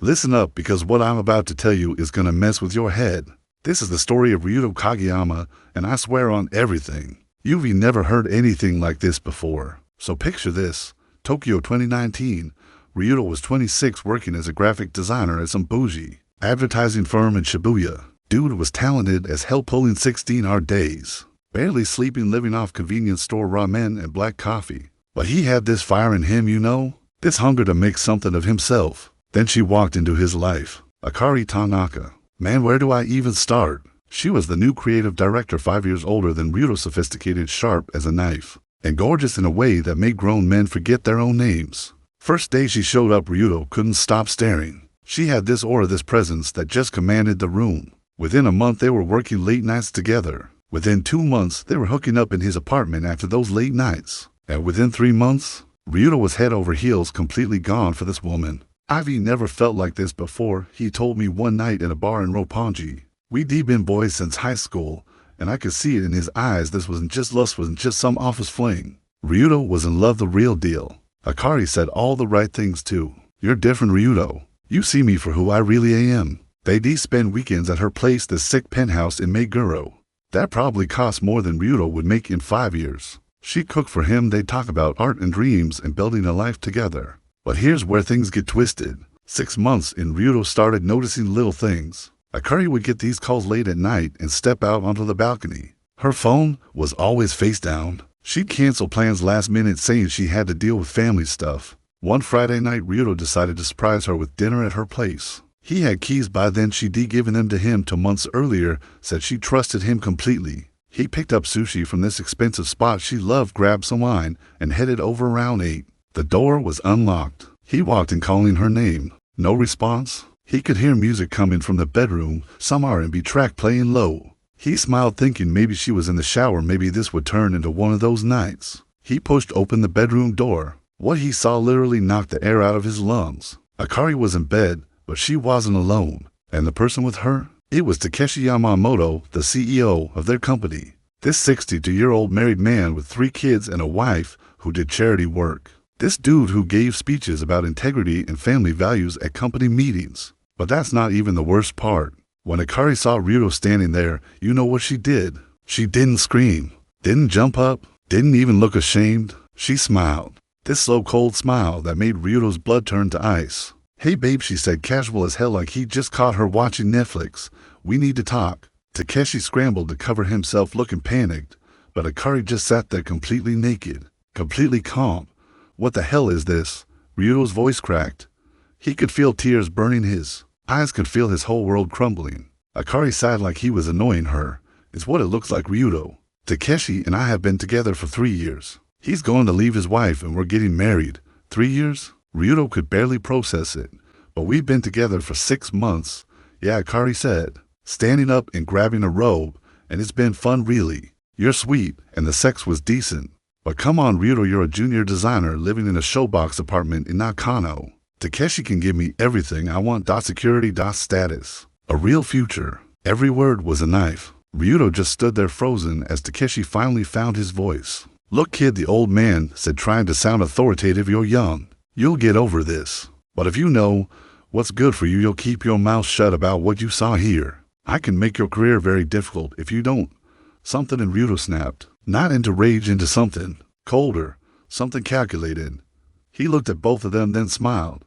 Listen up, because what I'm about to tell you is gonna mess with your head. This is the story of Ryuto Kageyama, and I swear on everything, you've never heard anything like this before. So picture this: Tokyo 2019. Ryuto was 26, working as a graphic designer at some bougie advertising firm in Shibuya. Dude was talented as hell, pulling 16-hour days, barely sleeping, living off convenience store ramen and black coffee. But he had this fire in him, this hunger to make something of himself. Then she walked into his life, Akari Tanaka. Man, where do I even start? She was the new creative director, 5 years older than Ryuto, sophisticated, sharp as a knife, and gorgeous in a way that made grown men forget their own names. First day she showed up, Ryuto couldn't stop staring. She had this aura, this presence that just commanded the room. Within a month, they were working late nights together. Within 2 months, they were hooking up in his apartment after those late nights. And within 3 months, Ryuto was head over heels, completely gone for this woman. I've never felt like this before, he told me one night in a bar in Roppongi. We deep been boys since high school, and I could see it in his eyes. This wasn't just lust, wasn't just some office fling. Ryuto was in love, the real deal. Akari said all the right things too. You're different, Ryuto. You see me for who I really am. They'd spend weekends at her place, the sick penthouse in Meguro. That probably cost more than Ryuto would make in 5 years. She'd cook for him, they'd talk about art and dreams and building a life together. But here's where things get twisted. 6 months in, Ryuto started noticing little things. Akari would get these calls late at night and step out onto the balcony. Her phone was always face down. She'd cancel plans last minute, saying she had to deal with family stuff. One Friday night, Ryuto decided to surprise her with dinner at her place. He had keys by then, she'd given them to him 2 months earlier, said she trusted him completely. He picked up sushi from this expensive spot she loved, grabbed some wine, and headed over around 8. The door was unlocked. He walked in, calling her name. No response. He could hear music coming from the bedroom, some R&B track playing low. He smiled, thinking maybe she was in the shower, maybe this would turn into one of those nights. He pushed open the bedroom door. What he saw literally knocked the air out of his lungs. Akari was in bed, but she wasn't alone. And the person with her? It was Takeshi Yamamoto, the CEO of their company. This 62-year-old married man with 3 kids and a wife who did charity work. This dude who gave speeches about integrity and family values at company meetings. But that's not even the worst part. When Akari saw Ryuto standing there, you know what she did? She didn't scream, didn't jump up, didn't even look ashamed. She smiled. This slow, cold smile that made Ryuto's blood turn to ice. Hey babe, she said, casual as hell, like he just caught her watching Netflix. We need to talk. Takeshi scrambled to cover himself, looking panicked, but Akari just sat there completely naked, completely calm. What the hell is this? Ryuto's voice cracked. He could feel tears burning his eyes, could feel his whole world crumbling. Akari sighed like he was annoying her. It's what it looks like, Ryuto. Takeshi and I have been together for 3 years. He's going to leave his wife and we're getting married. 3 years? Ryuto could barely process it. But we've been together for 6 months. Yeah, Akari said, standing up and grabbing a robe, and it's been fun, really. You're sweet, and the sex was decent. But come on, Ryuto, you're a junior designer living in a showbox apartment in Nakano. Takeshi can give me everything I want. Security, status. A real future. Every word was a knife. Ryuto just stood there frozen as Takeshi finally found his voice. Look, kid, the old man said, trying to sound authoritative, you're young. You'll get over this. But if you know what's good for you, you'll keep your mouth shut about what you saw here. I can make your career very difficult if you don't. Something in Ryuto snapped. Not into rage, into something colder, something calculated. He looked at both of them, then smiled.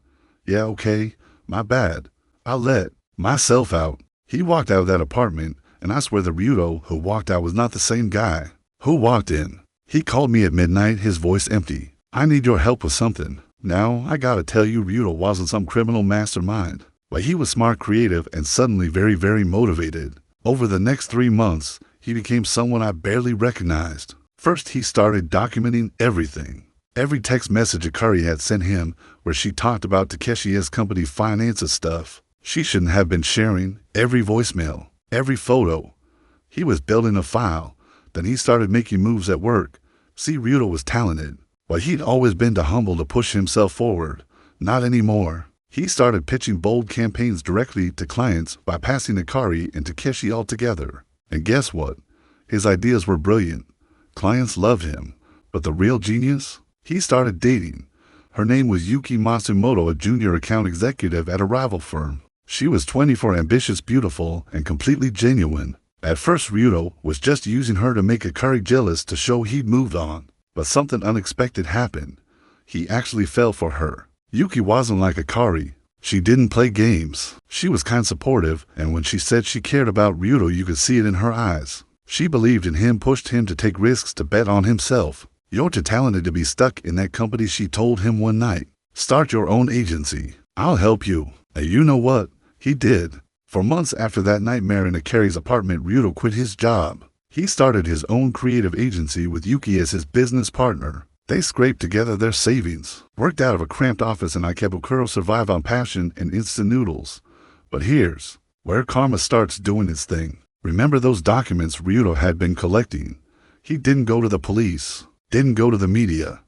Yeah, okay, my bad. I'll let myself out. He walked out of that apartment, and I swear the Ryuto who walked out was not the same guy who walked in. He called me at midnight, his voice empty. I need your help with something. Now, I gotta tell you, Ryuto wasn't some criminal mastermind, but he was smart, creative, and suddenly very, very motivated. Over the next 3 months, he became someone I barely recognized. First, he started documenting everything. Every text message Akari had sent him where she talked about Takeshi's company finances stuff she shouldn't have been sharing, every voicemail, every photo. He was building a file. Then he started making moves at work. See, Ryuto was talented, but he'd always been too humble to push himself forward. Not anymore. He started pitching bold campaigns directly to clients, bypassing Akari and Takeshi altogether. And guess what? His ideas were brilliant. Clients loved him. But the real genius? He started dating Her name was Yuki Matsumoto, a junior account executive at a rival firm. She was 24, ambitious, beautiful, and completely genuine. At first, Ryuto was just using her to make Akari jealous to show he'd moved on. But something unexpected happened. He actually fell for her. Yuki wasn't like Akari. She didn't play games. She was kind of supportive, and when she said she cared about Ryuto, you could see it in her eyes. She believed in him, pushed him to take risks, to bet on himself. "You're too talented to be stuck in that company," she told him one night. "Start your own agency. I'll help you." And you know what? He did. For months after that nightmare in Akari's apartment, Ryuto quit his job. He started his own creative agency with Yuki as his business partner. They scraped together their savings, worked out of a cramped office in Ikebukuro, survived on passion and instant noodles. But here's where karma starts doing its thing. Remember those documents Ryuto had been collecting? He didn't go to the police, didn't go to the media.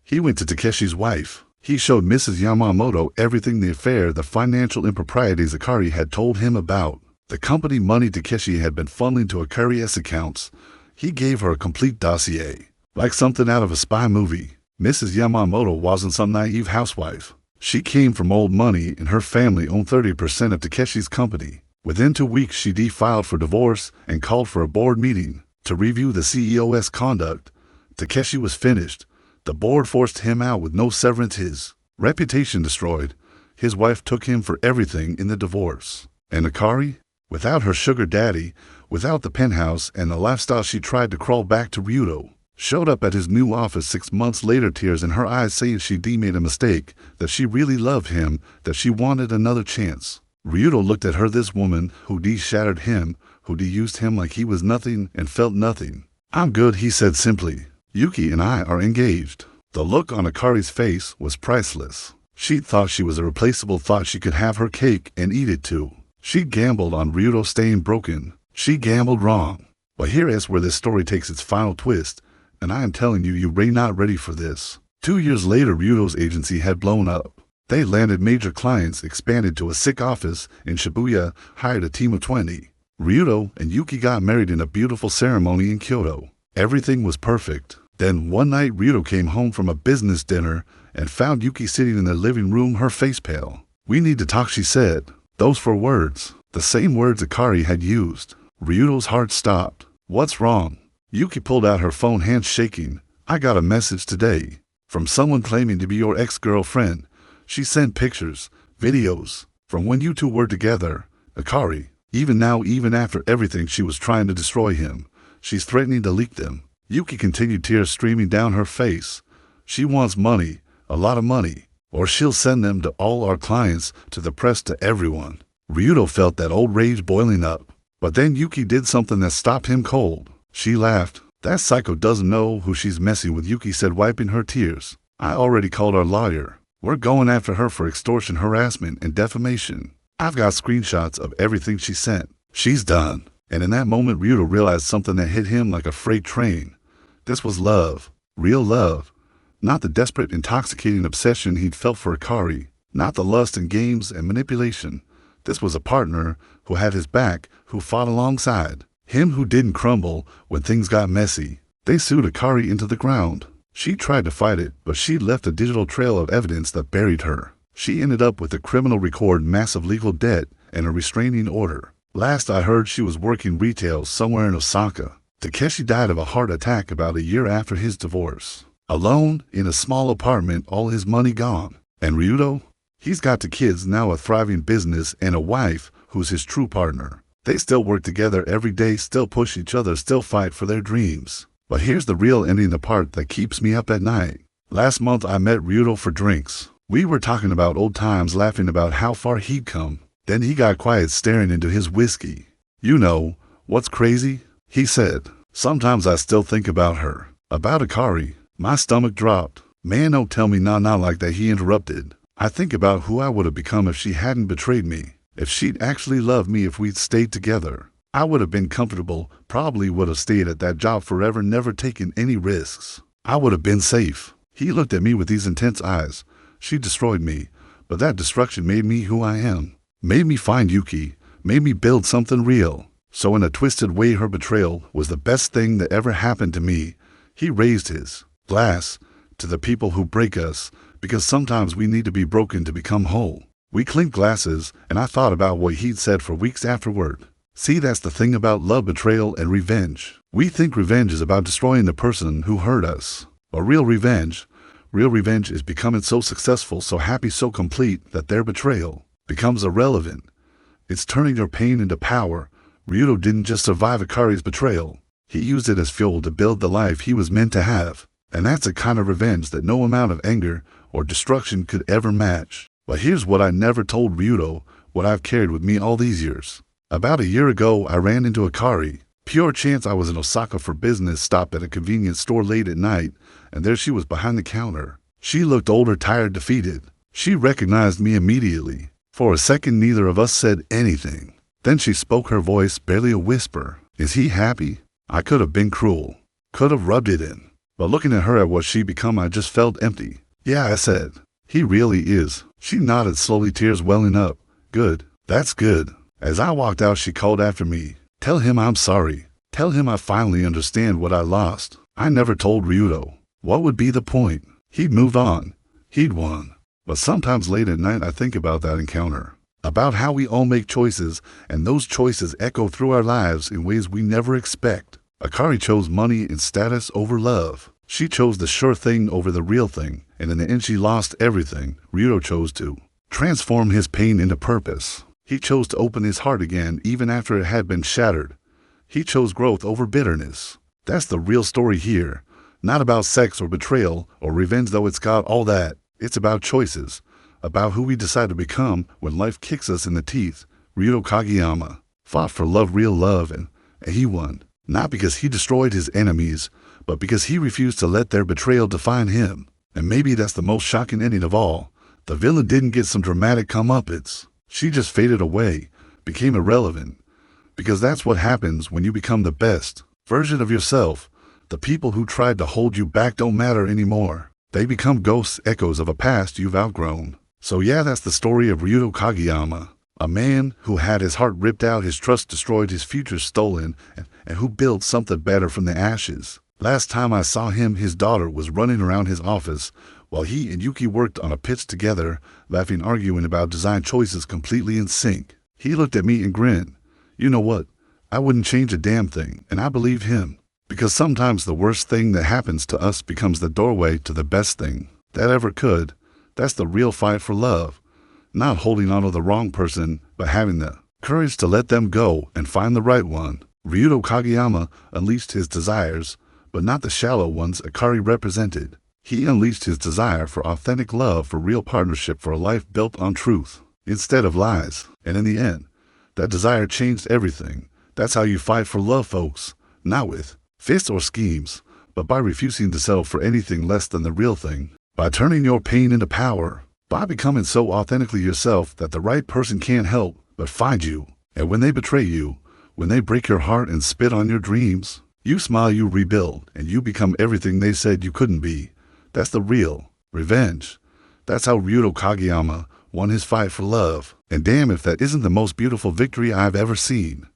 He went to Takeshi's wife. He showed Mrs. Yamamoto everything, the affair, the financial improprieties Akari had told him about, the company money Takeshi had been funneling to Akari's accounts. He gave her a complete dossier, like something out of a spy movie. Mrs. Yamamoto wasn't some naive housewife. She came from old money, and her family owned 30% of Takeshi's company. Within 2 weeks, she filed for divorce and called for a board meeting to review the CEO's conduct. Takeshi was finished. The board forced him out with no severance, his reputation destroyed. His wife took him for everything in the divorce. And Akari? Without her sugar daddy, without the penthouse and the lifestyle, she tried to crawl back to Ryuto. Showed up at his new office 6 months later, tears in her eyes, saying she'd made a mistake, that she really loved him, that she wanted another chance. Ryuto looked at her, this woman who shattered him, who used him like he was nothing and felt nothing. "I'm good," he said simply. "Yuki and I are engaged." The look on Akari's face was priceless. She thought she was irreplaceable, thought she could have her cake and eat it too. She gambled on Ryuto staying broken. She gambled wrong. But here is where this story takes its final twist, and I am telling you, you were not ready for this. 2 years later, Ryuto's agency had blown up. They landed major clients, expanded to a sick office in Shibuya, hired a team of 20. Ryuto and Yuki got married in a beautiful ceremony in Kyoto. Everything was perfect. Then one night, Ryuto came home from a business dinner and found Yuki sitting in the living room, her face pale. "We need to talk," she said. Those 4 words, the same words Akari had used. Ryuto's heart stopped. "What's wrong?" Yuki pulled out her phone, hands shaking. "I got a message today from someone claiming to be your ex-girlfriend. She sent pictures, videos, from when you two were together. Akari, even now, even after everything, she was trying to destroy him. She's threatening to leak them." Yuki continued, tears streaming down her face. "She wants money, a lot of money, or she'll send them to all our clients, to the press, to everyone." Ryuto felt that old rage boiling up. But then Yuki did something that stopped him cold. She laughed. "That psycho doesn't know who she's messing with," Yuki said, wiping her tears. "I already called our lawyer. We're going after her for extortion, harassment, and defamation. I've got screenshots of everything she sent. She's done." And in that moment, Ryuto realized something that hit him like a freight train. This was love. Real love. Not the desperate, intoxicating obsession he'd felt for Akari. Not the lust and games and manipulation. This was a partner who had his back, who fought alongside him, who didn't crumble when things got messy. They sued Akari into the ground. She tried to fight it, but she left a digital trail of evidence that buried her. She ended up with a criminal record, massive legal debt, and a restraining order. Last I heard, she was working retail somewhere in Osaka. Takeshi died of a heart attack about a year after his divorce. Alone, in a small apartment, all his money gone. And Ryuto? He's got 2 kids now, a thriving business, and a wife who's his true partner. They still work together every day, still push each other, still fight for their dreams. But here's the real ending, the part that keeps me up at night. Last month I met Ryuto for drinks. We were talking about old times, laughing about how far he'd come. Then he got quiet, staring into his whiskey. "You know what's crazy?" he said. "Sometimes I still think about her. About Akari." My stomach dropped. "Man, don't tell me nah like that," he interrupted. "I think about who I would have become if she hadn't betrayed me. If she'd actually loved me, if we'd stayed together. I would have been comfortable, probably would have stayed at that job forever, never taken any risks. I would have been safe." He looked at me with these intense eyes. "She destroyed me, but that destruction made me who I am. Made me find Yuki, made me build something real. So in a twisted way, her betrayal was the best thing that ever happened to me." He raised his glass to the people who break us, because sometimes we need to be broken to become whole. We clinked glasses, and I thought about what he'd said for weeks afterward. See, that's the thing about love, betrayal, and revenge. We think revenge is about destroying the person who hurt us. But real revenge is becoming so successful, so happy, so complete that their betrayal becomes irrelevant. It's turning your pain into power. Ryuto didn't just survive Akari's betrayal. He used it as fuel to build the life he was meant to have. And that's a kind of revenge that no amount of anger or destruction could ever match. But here's what I never told Ryuto, what I've carried with me all these years. About a year ago, I ran into Akari. Pure chance. I was in Osaka for business, stopped at a convenience store late at night, and there she was behind the counter. She looked older, tired, defeated. She recognized me immediately. For a second, neither of us said anything. Then she spoke, her voice barely a whisper. Is he happy? I could have been cruel. Could have rubbed it in. But looking at her, at what she become, I just felt empty. Yeah, I said. He really is. She nodded slowly, tears welling up. Good. That's good. As I walked out, she called after me. Tell him I'm sorry. Tell him I finally understand what I lost. I never told Ryuto. What would be the point? He'd moved on. He'd won. But sometimes late at night I think about that encounter. About how we all make choices, and those choices echo through our lives in ways we never expect. Akari chose money and status over love. She chose the sure thing over the real thing, and in the end she lost everything. Ryuto chose to transform his pain into purpose. He chose to open his heart again even after it had been shattered. He chose growth over bitterness. That's the real story here. Not about sex or betrayal or revenge, though it's got all that. It's about choices, about who we decide to become when life kicks us in the teeth. Ryuto Kageyama fought for love, real love, and he won. Not because he destroyed his enemies, but because he refused to let their betrayal define him. And maybe that's the most shocking ending of all. The villain didn't get some dramatic comeuppance. She just faded away, became irrelevant. Because that's what happens when you become the best version of yourself. The people who tried to hold you back don't matter anymore. They become ghosts, echoes of a past you've outgrown. So yeah, that's the story of Ryuto Kageyama. A man who had his heart ripped out, his trust destroyed, his future stolen, and who built something better from the ashes. Last time I saw him, his daughter was running around his office while he and Yuki worked on a pitch together, laughing, arguing about design choices, completely in sync. He looked at me and grinned. You know what? I wouldn't change a damn thing, and I believe him. Because sometimes the worst thing that happens to us becomes the doorway to the best thing that ever could. That's the real fight for love. Not holding on to the wrong person, but having the courage to let them go and find the right one. Ryuto Kageyama unleashed his desires, but not the shallow ones Akari represented. He unleashed his desire for authentic love, for real partnership, for a life built on truth instead of lies. And in the end, that desire changed everything. That's how you fight for love, folks. Not with fists or schemes, but by refusing to settle for anything less than the real thing. By turning your pain into power. By becoming so authentically yourself that the right person can't help but find you. And when they betray you, when they break your heart and spit on your dreams, you smile, you rebuild, and you become everything they said you couldn't be. That's the real revenge. That's how Ryuto Kageyama won his fight for love. And damn if that isn't the most beautiful victory I've ever seen.